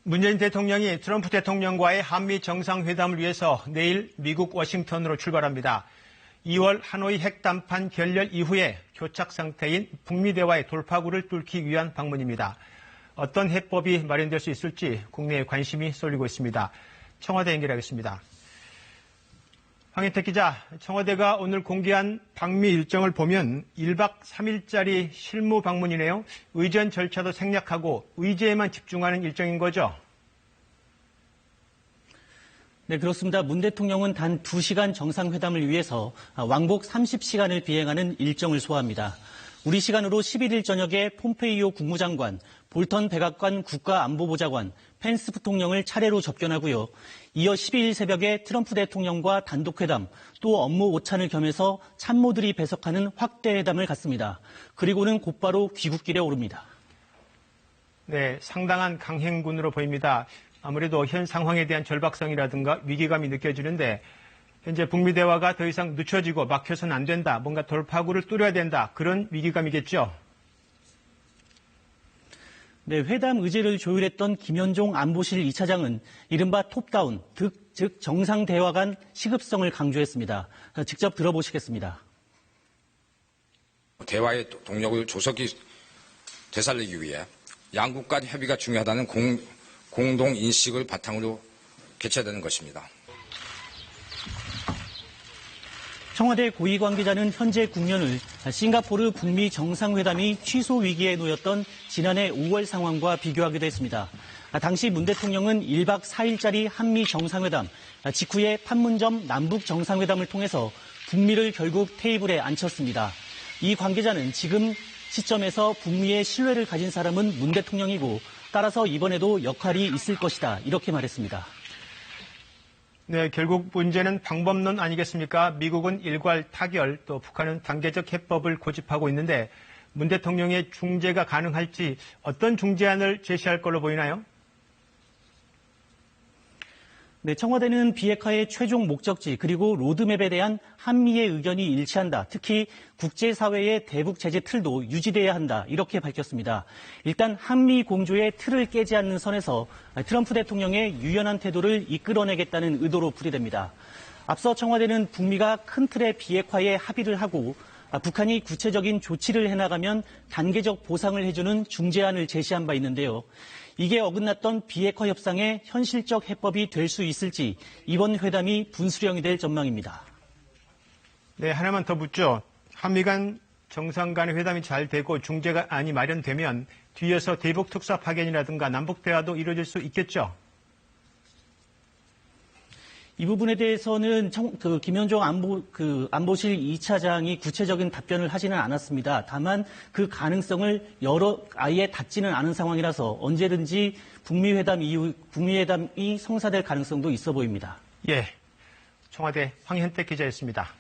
문재인 대통령이 트럼프 대통령과의 한미 정상회담을 위해서 내일 미국 워싱턴으로 출발합니다. 2월 하노이 핵담판 결렬 이후에 교착 상태인 북미 대화의 돌파구를 뚫기 위한 방문입니다. 어떤 해법이 마련될 수 있을지 국내에 관심이 쏠리고 있습니다. 청와대 연결하겠습니다. 황인택 기자, 청와대가 오늘 공개한 방미 일정을 보면 1박 3일짜리 실무 방문이네요. 의전 절차도 생략하고 의제에만 집중하는 일정인 거죠? 네, 그렇습니다. 문 대통령은 단 2시간 정상회담을 위해서 왕복 30시간을 비행하는 일정을 소화합니다. 우리 시간으로 11일 저녁에 폼페이오 국무장관, 볼턴 백악관 국가안보보좌관, 펜스 부통령을 차례로 접견하고요. 이어 12일 새벽에 트럼프 대통령과 단독회담, 또 업무 오찬을 겸해서 참모들이 배석하는 확대회담을 갖습니다. 그리고는 곧바로 귀국길에 오릅니다. 네, 상당한 강행군으로 보입니다. 아무래도 현 상황에 대한 절박성이라든가 위기감이 느껴지는데 현재 북미 대화가 더 이상 늦춰지고 막혀서는 안 된다. 뭔가 돌파구를 뚫어야 된다. 그런 위기감이겠죠? 네, 회담 의제를 조율했던 김현종 안보실 2차장은 이른바 톱다운, 즉 정상 대화 간 시급성을 강조했습니다. 직접 들어보시겠습니다. 대화의 동력을 조속히 되살리기 위해 양국 간 협의가 중요하다는 공동 인식을 바탕으로 개최되는 것입니다. 청와대 고위 관계자는 현재 국면을 싱가포르 북미 정상회담이 취소 위기에 놓였던 지난해 5월 상황과 비교하기도 했습니다. 당시 문 대통령은 1박 4일짜리 한미 정상회담, 직후에 판문점 남북 정상회담을 통해서 북미를 결국 테이블에 앉혔습니다. 이 관계자는 지금 시점에서 북미의 신뢰를 가진 사람은 문 대통령이고 따라서 이번에도 역할이 있을 것이다. 이렇게 말했습니다. 네, 결국 문제는 방법론 아니겠습니까? 미국은 일괄 타결, 또 북한은 단계적 해법을 고집하고 있는데 문 대통령의 중재가 가능할지 어떤 중재안을 제시할 걸로 보이나요? 네, 청와대는 비핵화의 최종 목적지 그리고 로드맵에 대한 한미의 의견이 일치한다. 특히 국제사회의 대북 제재 틀도 유지돼야 한다. 이렇게 밝혔습니다. 일단 한미 공조의 틀을 깨지 않는 선에서 트럼프 대통령의 유연한 태도를 이끌어내겠다는 의도로 풀이됩니다. 앞서 청와대는 북미가 큰 틀의 비핵화에 합의를 하고 북한이 구체적인 조치를 해나가면 단계적 보상을 해주는 중재안을 제시한 바 있는데요. 이게 어긋났던 비핵화 협상의 현실적 해법이 될 수 있을지 이번 회담이 분수령이 될 전망입니다. 네, 하나만 더 묻죠. 한미 간 정상 간의 회담이 잘 되고 중재안이 마련되면 뒤에서 대북 특사 파견이라든가 남북 대화도 이루어질 수 있겠죠? 이 부분에 대해서는 김현종 안보실 2차장이 구체적인 답변을 하지는 않았습니다. 다만 그 가능성을 아예 닿지는 않은 상황이라서 언제든지 북미 회담이 성사될 가능성도 있어 보입니다. 예, 청와대 황현택 기자였습니다.